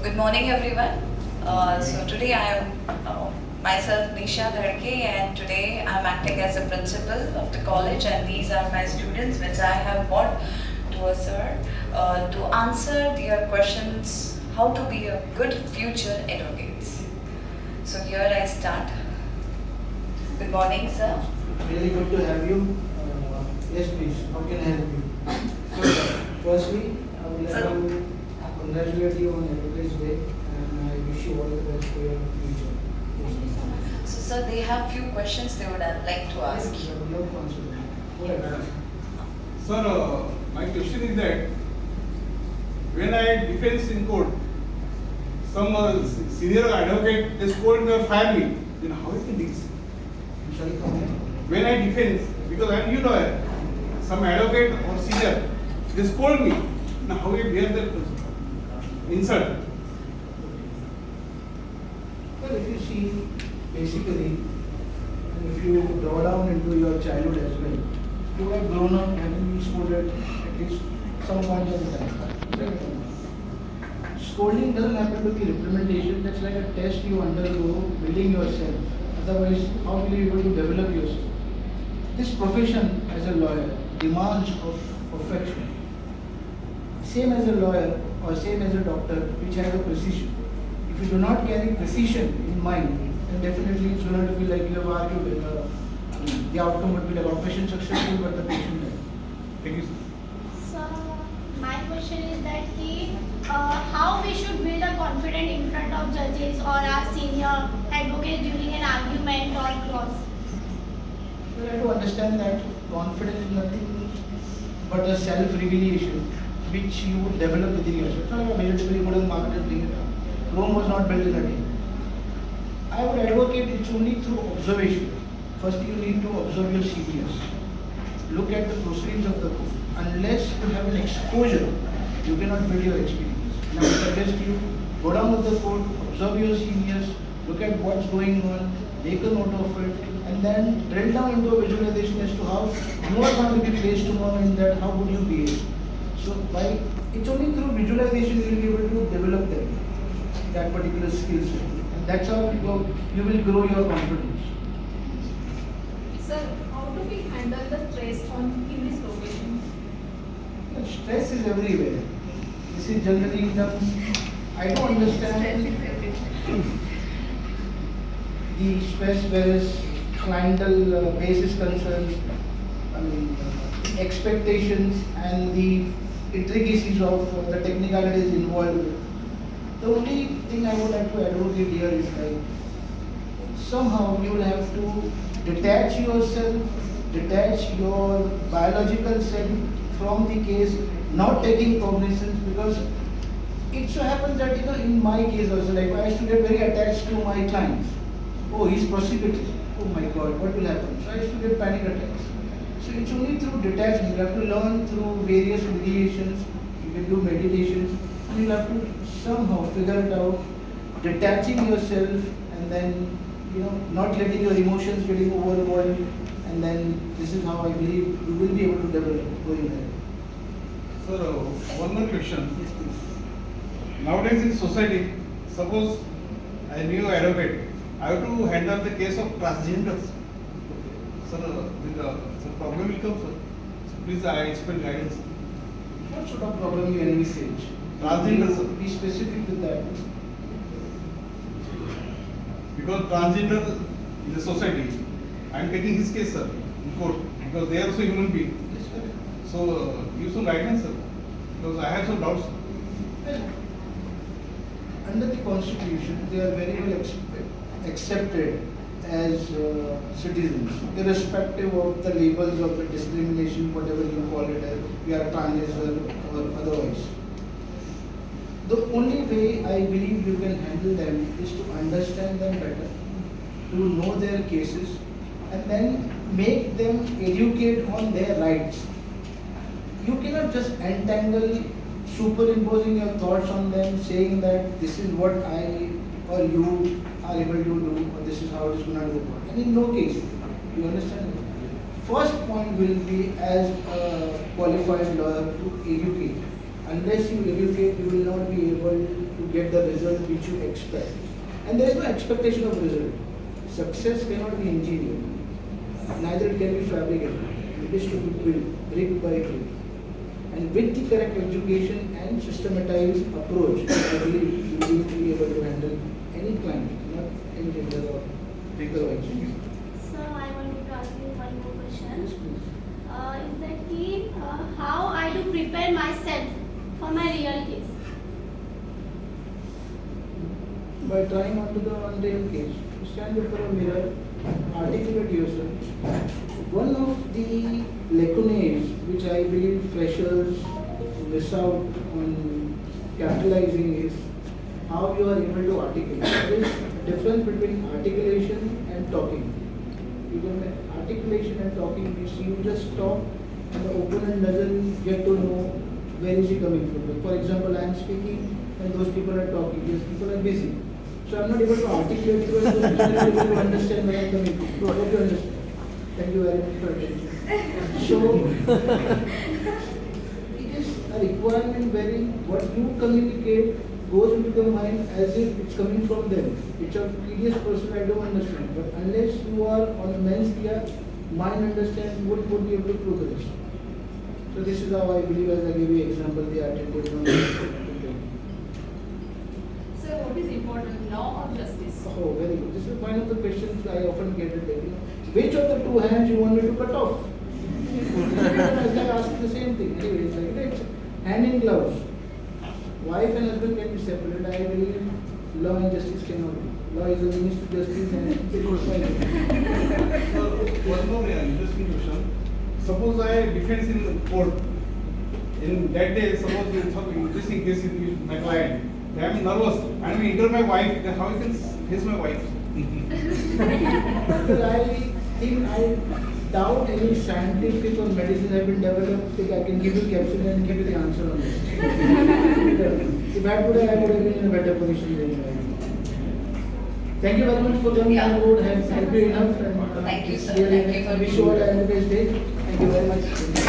Good morning, everyone. So today I am myself Nisha Dhadke, and today I am acting as a principal of the college, and these are my students, which I have brought to us, sir, to answer their questions, how to be a good future advocates. So here I start. Good morning, sir. Really good to have you. Yes, please. How can I help you? So, firstly, I would like to congratulate you on Advocates Day, and I wish you all the best for your future. Yes, So, sir, they have few questions they would like to ask. yes, I would love to answer them. Go ahead. Sir, my question is that when I defense in court, some senior advocate they scold me or fire me. Then how it can be? I'm sorry, come again. When I defense, because I am new lawyer, some advocate or senior they scold me. Now how it bear that insult? Well, if you see, basically, and if you draw down into your childhood as well, you have grown up having been scolded at least some point of the time. Scolding doesn't happen to be reprimandation, that's like a test you undergo building yourself. Otherwise, how will you be able to develop yourself? This profession as a lawyer demands of perfection. Same as a lawyer or same as a doctor, which has a precision. If you do not carry precision in mind, then definitely it's going to be like you have argued with the outcome would be like operation successful, but the patient died. Thank you, sir. So, my question is that how we should build a confidence in front of judges or our senior advocates during an argument or clause. You have to understand that confidence is nothing but a self-revelation which you would develop within yourself. It's not like a vegetable you go to the market and bring it out. Rome was not built in a day. I would advocate it's only through observation. First, you need to observe your seniors. Look at the proceedings of the court. Unless you have an exposure, you cannot build your experience. And I would suggest you go down to the court, observe your seniors, look at what's going on, make a note of it, and then drill down into a visualization as to how you are going to be placed tomorrow in that, how would you behave. So by it's only through visualization you will be able to develop that particular skill set. And that's how you will grow your confidence. Sir, how do we handle the stress in this profession? The stress is everywhere. This is generally in terms, I don't understand the stress whereas clientele base is concerned, expectations and the intricacies of the technicalities involved. The only thing I would like to advocate here is like somehow you will have to detach yourself, detach your biological self from the case, not taking cognizance, because it so happens that in my case also, like I used to get very attached to my clients. Oh, he's prosecuted. Oh my God, what will happen? So I used to get panic attacks. So it's only through detachment. You have to learn through various mediations. You can do meditations, and you have to somehow figure it out, detaching yourself, and then not letting your emotions getting overwhelmed. And then this is how I believe you will be able to develop going ahead. Sir, one more question. Yes, please. Nowadays in society, suppose a new advocate, I have to handle the case of transgenders. Sir, the problem will come, sir. So please, I expect guidance. What sort of problem you envisage? Transgender, sir. Be specific with that. Because transgender is a society. I am taking his case, sir, in court, because they are also human beings. Yes, sir. So, give some guidance, sir, because I have some doubts. Well, under the constitution, they are very well accepted as citizens, irrespective of the labels of the discrimination, whatever you call it, as we are transgender or otherwise. The only way I believe you can handle them is to understand them better, to know their cases, and then make them educate on their rights. You cannot just entangle, superimposing your thoughts on them, saying that this is what I or you are able to do, or this is how it is going to work. And in no case, you understand? First point will be as a qualified lawyer to educate. Unless you educate, you will not be able to get the result which you expect. And there is no expectation of result. Success cannot be engineered, neither it can be fabricated. It is to be built brick by brick. And with the correct education and systematized approach, I believe you will be able to handle any client, not any gender or legal wise. So I wanted to ask you one more question. Yes, please. Is that how I do prepare myself for my real case? By trying onto the unreal case, stand before a mirror, articulate yourself. One of the lacunae which I believe freshers miss out on capitalizing is how you are able to articulate. There is a difference between articulation and talking. You can articulation and talking means you just talk and the opponent doesn't get to know where is he coming from. Like for example, I am speaking and those people are talking. These people are busy. So I'm not able to articulate because those people are able to understand where I am coming from. I hope you understand. Thank you very much for attention. So it is a requirement wherein what you communicate goes into the mind as if it's coming from them. It's a tedious person, I don't understand. But unless you are on a men's gear, mind understands, you would be able to prove this. So this is how I believe, as I gave you example, the attitude on Sir, what is important, law or justice? Oh, very good. This is one of the questions I often get it. You know, which of the two hands you want me to cut off? I ask the same thing. Anyway, it's like it's hand in gloves. Wife and husband can be separated. I believe law and justice cannot be. Law is a means to justice and it goes fine. So, one more interesting question. Suppose I defense in court. In that day, suppose some interesting case with my client. I am nervous. I am enter my wife. Then how I can face my wife? Because I think I doubt any scientific or medicine have been developed. I can give you capsule and give you the answer on this. If I could, I would have been in a better position than you. Thank you very much for coming on board. Have you enough? And, Thank you, sir. really, Thank you for I wish you all a best day. Thank you very much.